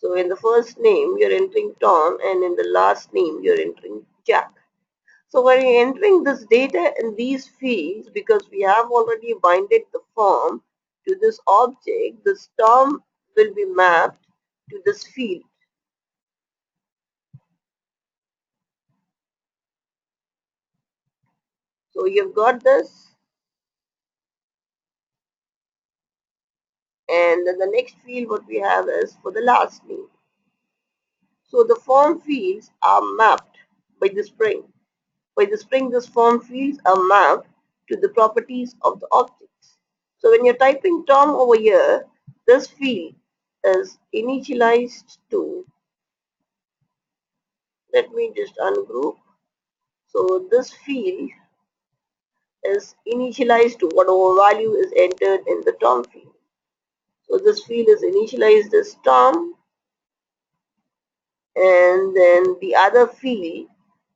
So in the first name, you're entering Tom, and in the last name, you're entering Jack. So when you're entering this data in these fields, because we have already binded the form to this object, this Tom will be mapped to this field. So you've got this, and then the next field what we have is for the last name. So the form fields are mapped by the string. By the string, these form fields are mapped to the properties of the objects. So when you're typing Tom over here, this field is initialized to, let me just ungroup. So this field is initialized to whatever value is entered in the Tom field. So this field is initialized as Tom, and then the other field,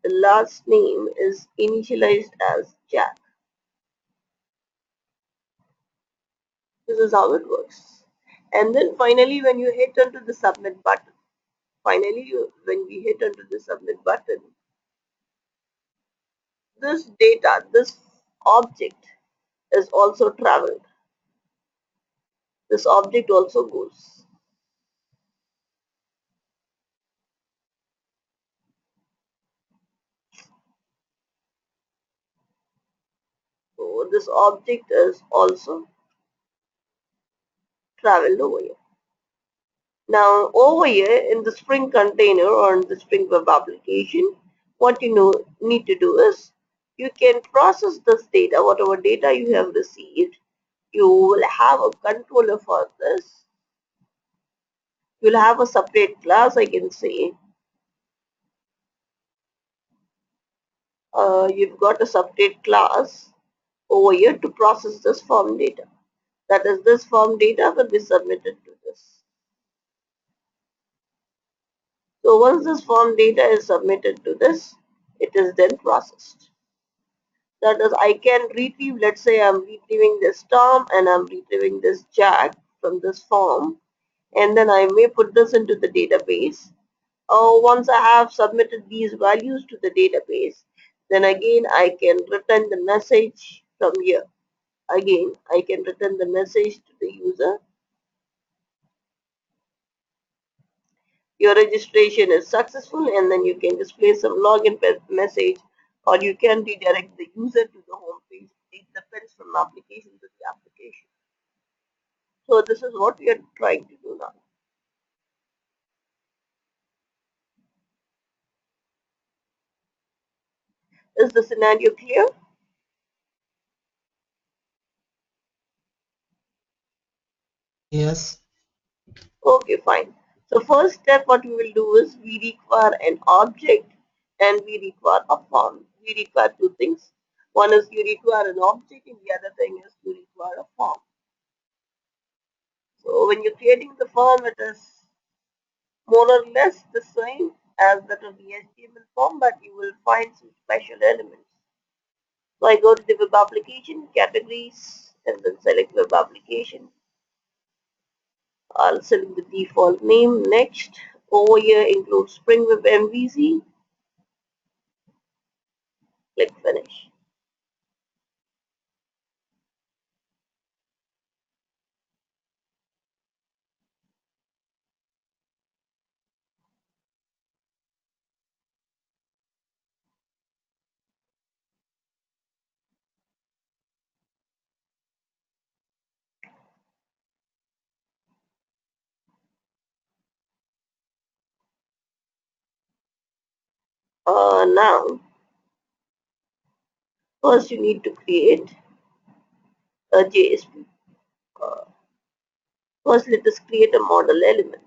the last name, is initialized as Jack. This is how it works. And then finally, when you hit onto the submit button, when we hit onto the submit button, this data, this object is also traveled. This object also goes. So this object is also traveled over here. Now over here in the Spring container or in the Spring web application, what you need to do is you can process this data, whatever data you have received. You will have a controller for this. You'll have a separate class, I can say. You've got a separate class over here to process this form data. That is, this form data will be submitted to this. So once this form data is submitted to this, it is then processed. That is, I can retrieve, let's say I'm retrieving this Tom and I'm retrieving this Jack from this form, and then I may put this into the database. Once I have submitted these values to the database, then again I can return the message from here. Again, I can return the message to the user. Your registration is successful, and then you can display some login message, or you can redirect the user to the home page. It depends from application to the application. So this is what we are trying to do now. Is the scenario clear? Yes. Okay, fine. So first step what we will do is we require an object and we require a form. We require two things. One is you require an object and the other thing is you require a form. So when you're creating the form, it is more or less the same as that of the HTML form, but you will find some special elements. So I go to the web application, categories, and then select web application. I'll select the default name. Next, over here include Spring Web MVC. Click finish. Now, first you need to create a JSP. Uh, First, let us create a model element.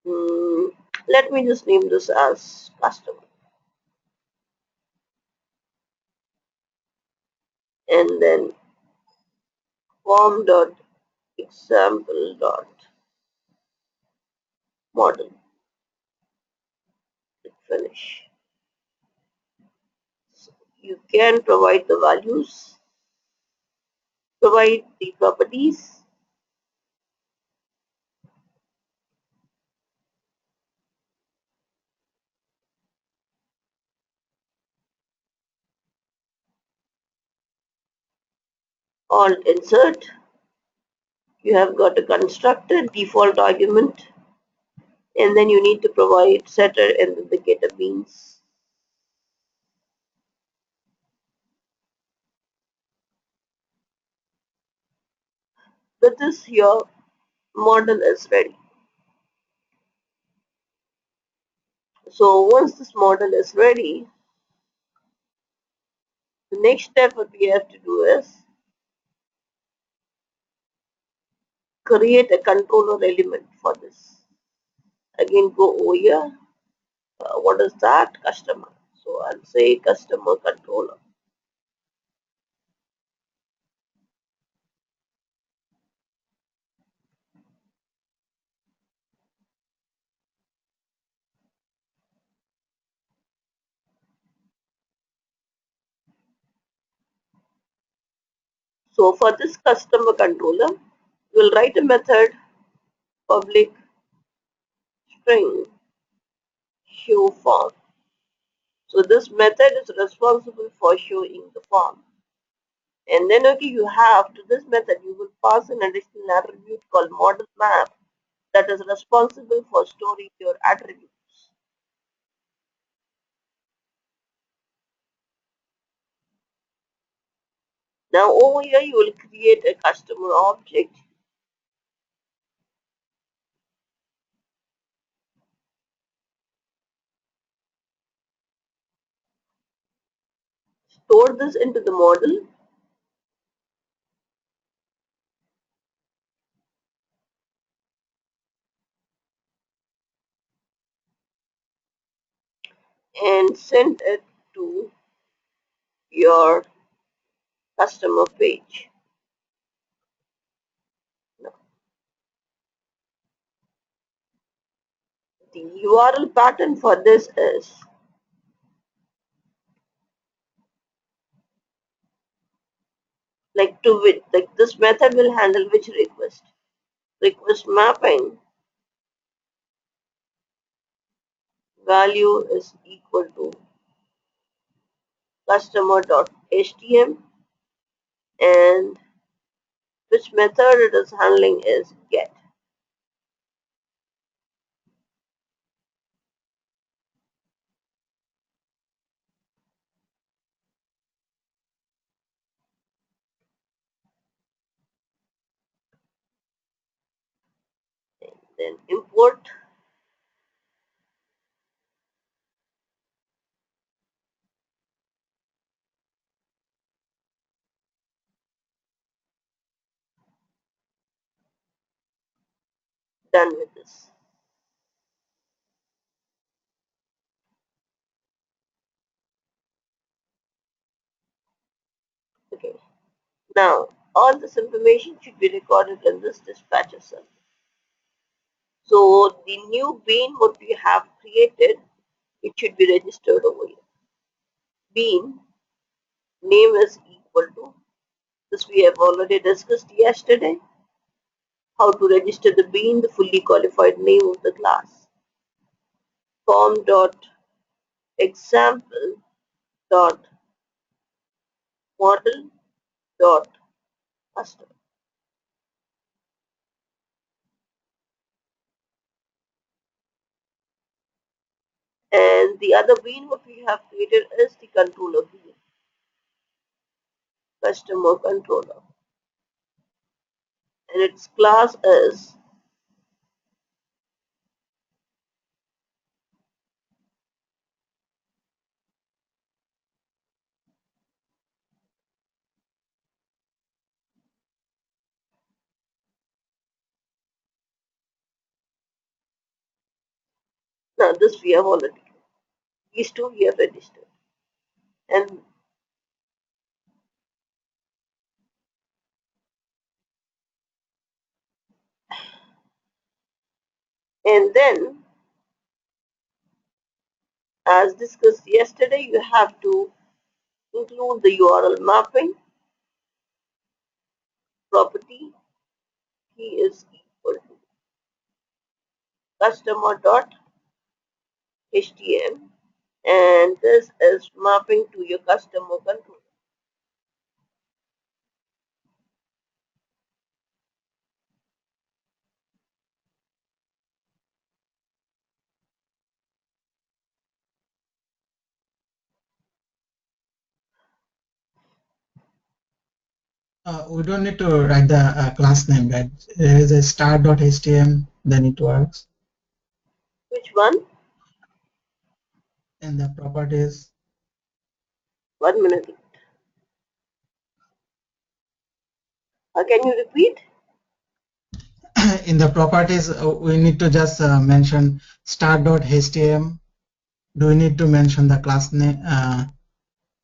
Hmm, Let me just name this as customer, and then form dot example dot model. Click finish. You can provide the values, provide the properties, alt insert. You have got a constructor, default argument, and then you need to provide setter and then the getter beans. With this, your model is ready. So once this model is ready, the next step what we have to do is create a controller element for this. Again, go over here. What is that? Customer. So I'll say customer controller. So for this customer controller, we'll write a method public string show form. So this method is responsible for showing the form. And then okay, you have to this method you will pass an additional attribute called model map that is responsible for storing your attributes. Now over here you will create a customer object. Store this into the model. And send it to your customer page. Now, the URL pattern for this is like to which like this method will handle which request. Request mapping value is equal to customer.htm and which method it is handling is get. Then import. Done with this. Okay. Now all this information should be recorded in this dispatcher cell. So the new bean what we have created, it should be registered over here. Bean name is equal to this we have already discussed yesterday. How to register the bean, the fully qualified name of the class. Form dot example dot model dot custom. And the other bean what we have created is the controller bean, customer controller. And its class is now this we have already. These two we have registered. And then as discussed yesterday, you have to include the URL mapping property key is equal to customer.htm, and this is mapping to your customer control. We don't need to write the class name, right? There is a start.htm, then it works. Which one? And the properties. 1 minute. Can you repeat? In the properties, we need to just mention start.htm. Do we need to mention the class name,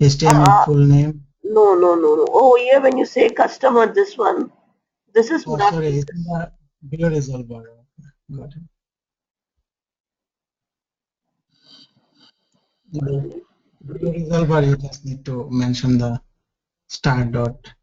HTML Uh, full name? no. Oh, yeah, when you say customer, this one, this is Oh, mapping sorry, it's in this. the view resolver. Got it. In the view resolver, you just need to mention the start dot.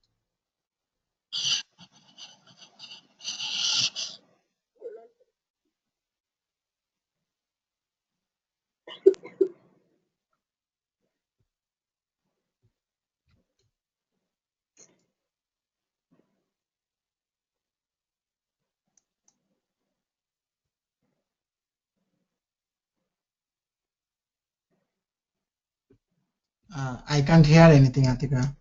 I can't hear anything, Atika.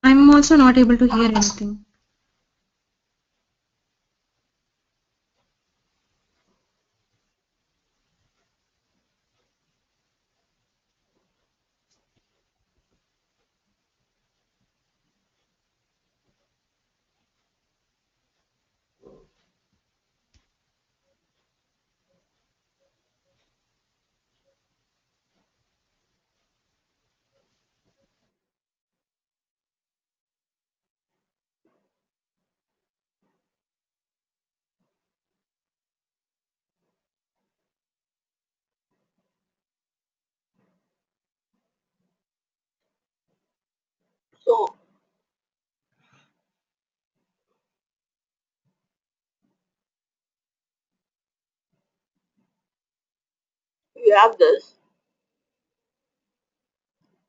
I'm also not able to hear anything. So we have this.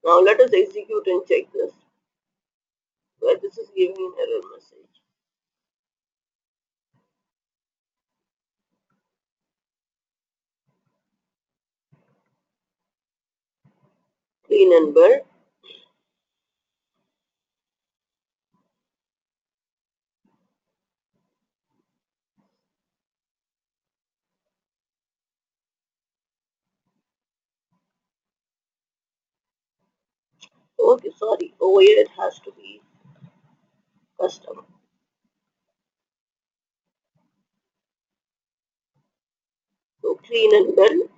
Now let us execute and check this. Where this is giving an error message. Clean and build. Okay, sorry. Over here it has to be custom. So clean and build,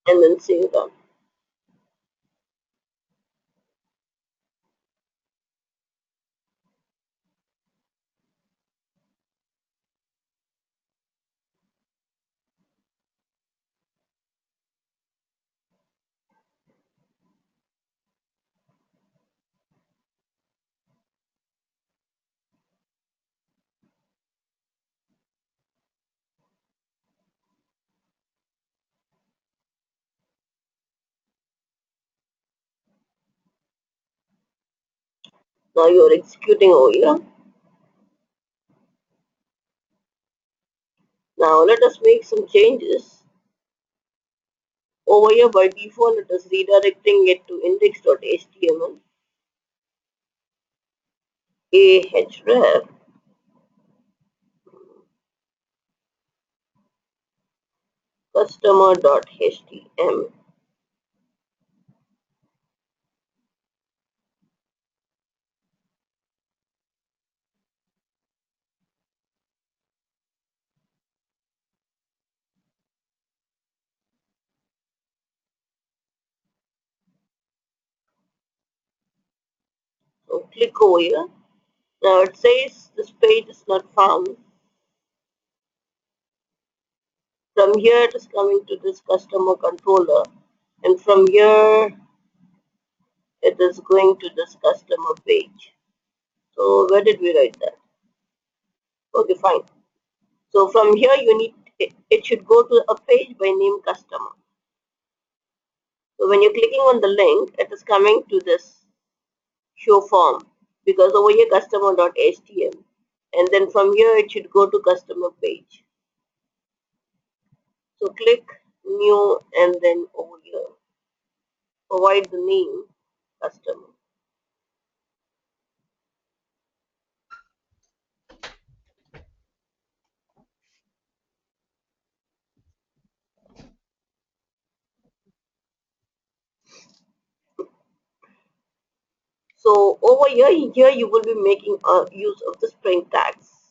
and then save them. Now you're executing over here. Now let us make some changes. Over here by default it is redirecting it to index.html, ahref customer.html. So click over here. Now it says this page is not found. From here it is coming to this customer controller, and from here it is going to this customer page. So where did we write that? Okay, fine. So from here you need it should go to a page by name customer. So when you're clicking on the link, it is coming to this show form, because over here customer.html, and then from here it should go to customer page. So click new, and then over here provide the name customer. So over here you will be making use of the string tags.